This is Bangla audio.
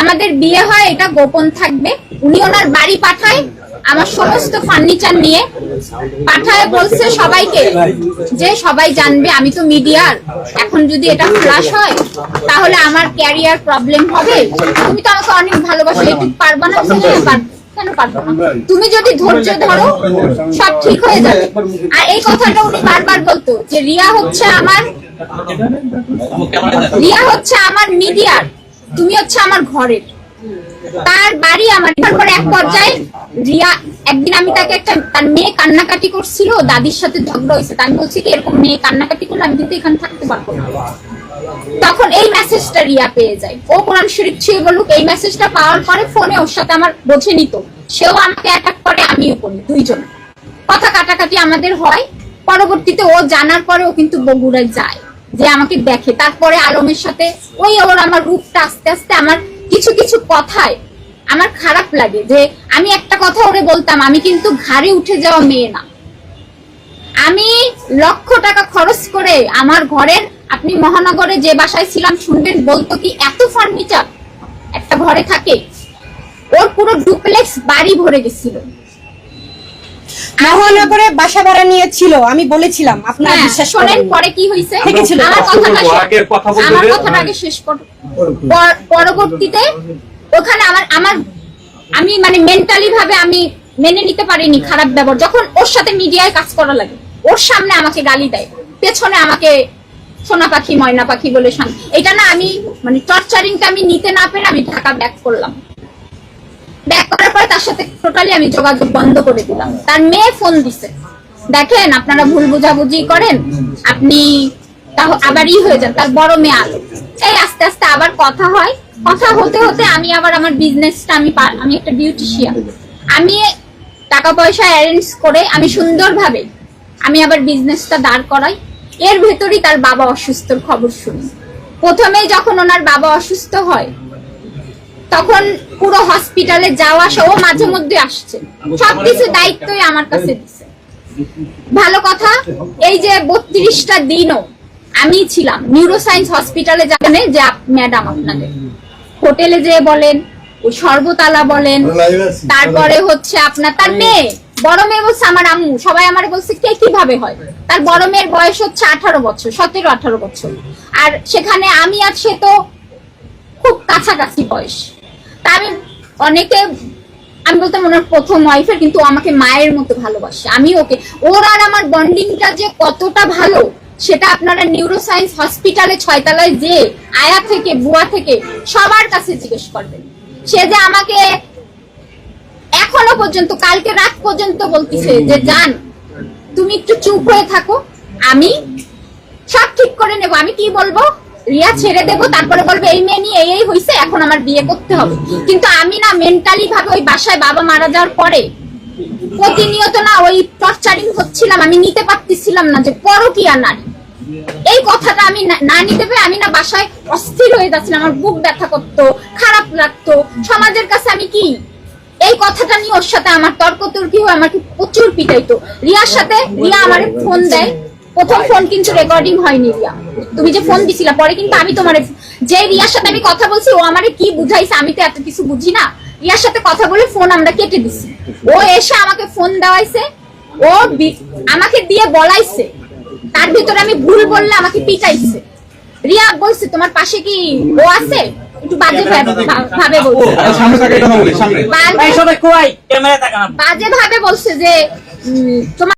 আমাদের বিয়ে হয় এটা গোপন থাকবে। উনি ওনার বাড়ি পাঠায় আমার সমস্ত ফার্নিচার নিয়ে পাঠায়, বলছে সবাইকে যে সবাই জানবে আমি তো মিডিয়ার, এখন যদি এটা ফ্ল্যাশ হয় তাহলে আমার ক্যারিয়ার প্রবলেম হবে। তুমি তো আমাকে অনেক ভালোবাসো, একটু পারবা না? কেন পারবো না? তুমি যদি ধৈর্য ধরো সব ঠিক হয়ে যাবে। আর এই কথাটা উনি বারবার বলতো যে রিয়া হচ্ছে আমার মিডিয়ার, তুমি হচ্ছে আমার ঘরের। তার বাড়ি আমার। তারপরে এক পর্যায়ে রিয়া একদিন, আমি তাকে তার মেয়ে কান্নাকাটি করছিল, দাদির সাথে ঝগড়া হয়েছে, আমি বলছি কি এরকম মেয়ে কান্নাকাটি করলে আমি কিন্তু এখানে থাকতে পারবো না। তখন এই মেসেজটা রিয়া পেয়ে যায়। ও কোরআন শরীফ ছুঁয়ে বলুক, এই মেসেজটা পাওয়ার পরে ফোনে ওর সাথে আমার বোঝে নিত, সেও আমাকে অ্যাটাক করে, আমিও করি, দুইজন কথা কাটাকাটি আমাদের হয়। পরবর্তীতে ও জানার পরে ও কিন্তু বগুড়ায় যায়, যে আমাকে দেখে। তারপরে আলমের সাথে ওর আমার রূপটা আস্তে আস্তে, আমার কিছু কিছু কথায় আমার খারাপ লাগে যে আমি একটা কথা ওরে বলতাম, আমি কিন্তু ঘাড়ে উঠে যাওয়া মেয়ে না। আমি লক্ষ টাকা খরচ করে আমার ঘরের, আপনি মহানগরে যে বাসায় ছিলাম শুনবেন, বলতো কি এত ফার্নিচার একটা ঘরে থাকে। ওর পুরো ডুপ্লেক্স বাড়ি ভরে গেছিল। মহানগরে বাসা ভাড়া নিয়েছিল, আমি বলেছিলাম আপনারা বিশ্বাস করেন। পরে কি হয়েছে আমার কথাটা আগে শেষ করো। পরবর্তীতে ওখানে আমি মানে মেন্টালি ভাবে আমি মেনে নিতে পারিনি খারাপ ব্যবহার। যখন ওর সাথে মিডিয়ায় কাজ করা লাগে, ওর সামনে আমাকে গালি দেয়, পেছনে আমাকে সোনা পাখি ময়না পাখি বলে এটা না, আমি মানে টর্চারিংটা আমি নিতে না পেরে আমি ঢাকা ব্যাক করলাম। ব্যাক করার পরে তার সাথে টোটালি আমি যোগাযোগ বন্ধ করে দিলাম। তার মেয়ে ফোন দিছে, দেখেন আপনারা ভুল বুঝাবুঝি করেন, আপনি আবারই হয়ে যান। তার বড় মেয়ে আলো, এই আস্তে আস্তে আবার কথা হয়। কথা হতে হতে আমি আবার আমার বিজনেসটা, আমি একটা বিউটিশিয়ান, আমি টাকা পয়সা অ্যারেঞ্জ করে আমি সুন্দরভাবে আমি আবার বিজনেসটা দাঁড় করাই। এর ভেতরই তার বাবা অসুস্থর খবর শুনি। প্রথমেই যখন ওনার বাবা অসুস্থ হয়, তখন পুরো হসপিটালে যাওয়া আসা, ও মাঝে মধ্যে আসছে, সবকিছু দায়িত্বই আমার কাছে দিছে। ভালো কথা, এই যে 32টা দিনও আমি ছিলাম নিউরোসায়েন্স হসপিটালে। জানেন যে ম্যাডাম আপনাদের হোটেলে যে বলেন, ওই সর্বতালা বলেন, তারপরে হচ্ছে আপনার তার মেয়ে, বড় মেয়ে বলছে আমার আম্মু, সবাই আমার বলছে কে কিভাবে হয়। তার বড় মেয়ের বয়স হচ্ছে 18 বছর, 17-18 বছর। আর সেখানে আমি আর সে তো খুব কাছাকাছি বয়স। তা আমি বলতাম ওনার প্রথম ওয়াইফের, কিন্তু আমাকে মায়ের মতো ভালোবাসে। আমি ওকে, ওর আর আমার বন্ডিংটা যে কতটা ভালো সেটা আপনারা নিউরোসায়েন্স হসপিটালে 6 তলায় যে আয়া থেকে বুয়া থেকে সবার কাছে জিজ্ঞেস করবেন। সে যে আমাকে এখনো পর্যন্ত, কালকে রাত পর্যন্ত বলতেছে যে জান তুমি একটু চুপ হয়ে থাকো, আমি সব ঠিক করে নেব। আমি কি বলবো, রিয়া ছেড়ে দেবো, তারপরে বলবে এই মেয়ে নিয়ে এই হয়েছে, এখন আমার বিয়ে করতে হবে। কিন্তু আমি না মেন্টালি ভাবে ওই বাসায় বাবা মারা যাওয়ার পরে প্রতিনিয়ত না ওই টর্চারিং হচ্ছিলাম, আমি নিতে পারতেছিলাম না যে পরকীয়া নারী এই কথাটা আমি না নিতে পেরে আমি না বাসায় অস্থির হয়ে যাচ্ছিলাম। আমার বুক ব্যথা করতো, খারাপ লাগতো। সমাজের কাছে আমি কি এই কথাটা নিয়ে ওর সাথে আমার তর্কতর্কি হয়ে আমাকে প্রচুর পিটাইতো। রিয়ার সাথে, রিয়া আমার ফোন দেয়, প্রথম ফোন কিন্তু রেকর্ডিং হয়নি। রিয়া তুমি যে ফোন দিছিলা, পরে কিন্তু আমি তোমার যে রিয়ার সাথে আমি কথা বলছি, ও আমারে কি বুঝাইছে, আমি তো এত কিছু বুঝি না। রিয়ার সাথে কথা বলে ফোন আমরা কেটে দিছি। ও এসে আমাকে ফোন দেওয়াইছে, ও আমাকে দিয়ে বলাইছে, তার ভিতরে আমি ভুল বললে আমাকে পিটাইছে। রিয়া বলছে তোমার পাশে কি ও আছে, একটু বাজে ভাবে বলছে, বাজে ভাবে বলছে যে তোমার